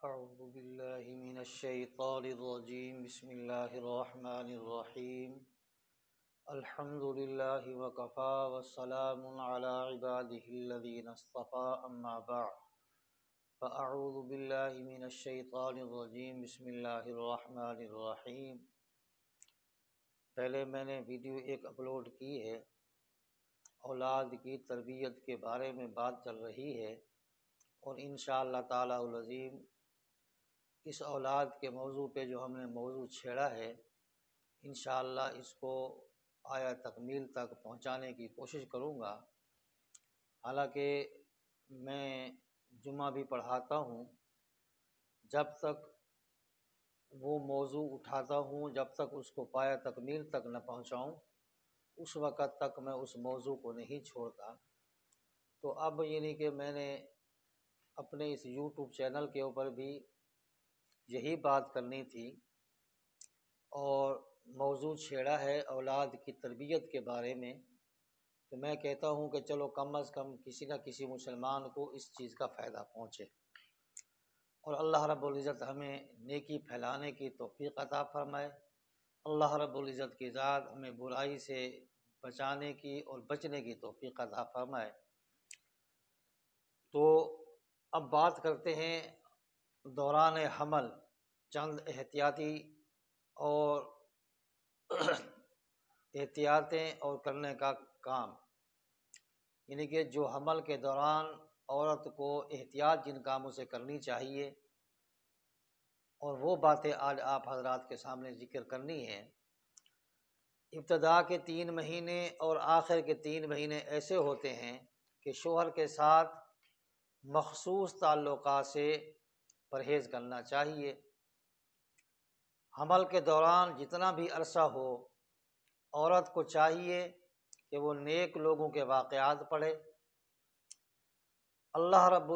أعوذ بالله من الشيطان الرجيم بسم الله الرحمن الرحيم الحمد لله وكفى والسلام على عباده الذين اصطفى أما بعد فأعوذ بالله من الشيطان الرجيم بسم الله الرحمن الرحيم۔ پہلے میں نے ویڈیو ایک اپلوڈ کی ہے، اولاد کی تربیت کے بارے میں بات چل رہی ہے، اور انشاءاللہ تعالی العظیم اس اولاد کے موضوع پہ جو ہم نے موضوع چھیڑا ہے انشاءاللہ اس کو آیا تکمیل تک پہنچانے کی کوشش کروں گا۔ حالانکہ میں جمعہ بھی پڑھاتا ہوں، جب تک وہ موضوع اٹھاتا ہوں، جب تک اس کو پایا تکمیل تک نہ پہنچاؤں اس وقت تک میں اس موضوع کو نہیں چھوڑتا۔ تو اب یعنی کہ میں نے اپنے اس یوٹیوب چینل کے اوپر بھی یہی بات کرنی تھی، اور موضوع چھیڑا ہے اولاد کی تربیت کے بارے میں، تو میں کہتا ہوں کہ چلو کم از کم کسی نہ کسی مسلمان کو اس چیز کا فائدہ پہنچے، اور اللہ رب العزت ہمیں نیکی پھیلانے کی توفیق عطا فرمائے۔ اللہ رب العزت کی ذات ہمیں برائی سے بچانے کی اور بچنے کی توفیق عطا فرمائے۔ تو اب بات کرتے ہیں دوران حمل چند احتیاطی اور احتیاطیں اور کرنے کا کام، یعنی کہ جو حمل کے دوران عورت کو احتیاط جن کاموں سے کرنی چاہیے، اور وہ باتیں آج آپ حضرات کے سامنے ذکر کرنی ہیں۔ ابتدا کے 3 مہینے اور آخر کے 3 مہینے ایسے ہوتے ہیں کہ شوہر کے ساتھ مخصوص تعلقات سے پرہیز کرنا چاہیے۔ حمل کے دوران جتنا بھی عرصہ ہو عورت کو چاہیے کہ وہ نیک لوگوں کے واقعات پڑھے، اللہ رب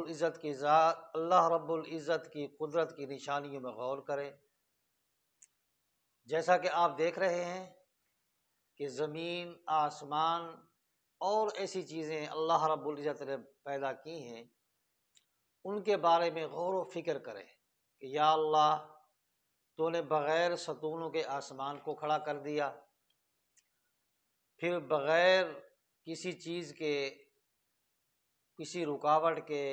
العزت کی قدرت کی نشانیوں میں غور کرے۔ جیسا کہ آپ دیکھ رہے ہیں کہ زمین، آسمان اور ایسی چیزیں اللہ رب العزت نے پیدا کی ہیں، ان کے بارے میں غور و فکر کرے کہ یا اللہ تو نے بغیر ستونوں کے آسمان کو کھڑا کر دیا، پھر بغیر کسی چیز کے، کسی رکاوٹ کے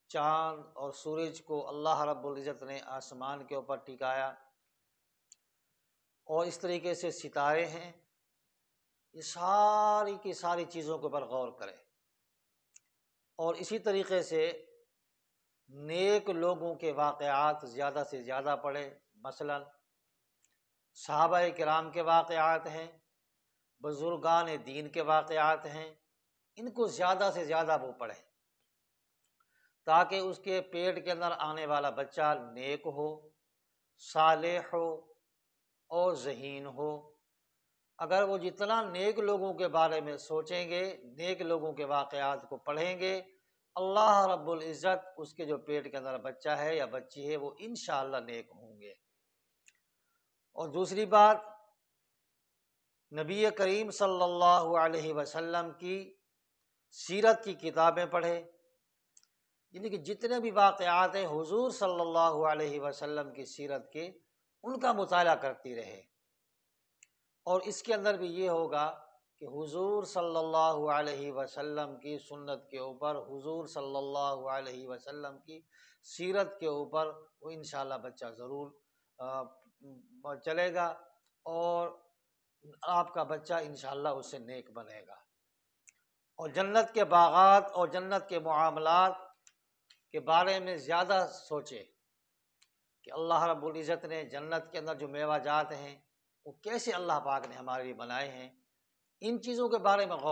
چاند اور سورج کو اللہ رب العزت نے آسمان کے اوپر ٹکایا، اور اس طریقے سے ستارے ہیں۔ یہ ساری کی ساری چیزوں کے اوپر غور کرے، اور اسی طریقے سے نیک لوگوں کے واقعات زیادہ سے زیادہ پڑھے۔ مثلا صحابہ کرام کے واقعات ہیں، بزرگان دین کے واقعات ہیں، ان کو زیادہ سے زیادہ وہ پڑھے، تاکہ اس کے پیٹ کے اندر آنے والا بچہ نیک ہو، صالح ہو اور ذہین ہو۔ اگر وہ جتنا نیک لوگوں کے بارے میں سوچیں گے، نیک لوگوں کے واقعات کو پڑھیں گے، اللہ رب العزت اس کے جو پیٹ کے اندر بچہ ہے یا بچی ہے وہ انشاءاللہ نیک ہوں گے۔ اور دوسری بات، نبی کریم صلی اللہ علیہ وسلم کی سیرت کی کتابیں پڑھے، یعنی کہ جتنے بھی واقعات ہیں حضور صلی اللہ علیہ وسلم کی سیرت کے، ان کا مطالعہ کرتی رہے۔ اور اس کے اندر بھی یہ ہوگا کہ حضور صلی اللہ علیہ وسلم کی سنت کے اوپر، حضور صلی اللہ علیہ وسلم کی سیرت کے اوپر وہ انشاءاللہ بچہ ضرور چلے گا، اور آپ کا بچہ انشاءاللہ اس سے نیک بنے گا۔ اور جنت کے باغات اور جنت کے معاملات کے بارے میں زیادہ سوچے کہ اللہ رب العزت نے جنت کے اندر جو میوہ جات ہیں وہ کیسے اللہ پاک نے ہمارے لیے بنائے ہیں، ان چیزوں کے بارے میں غور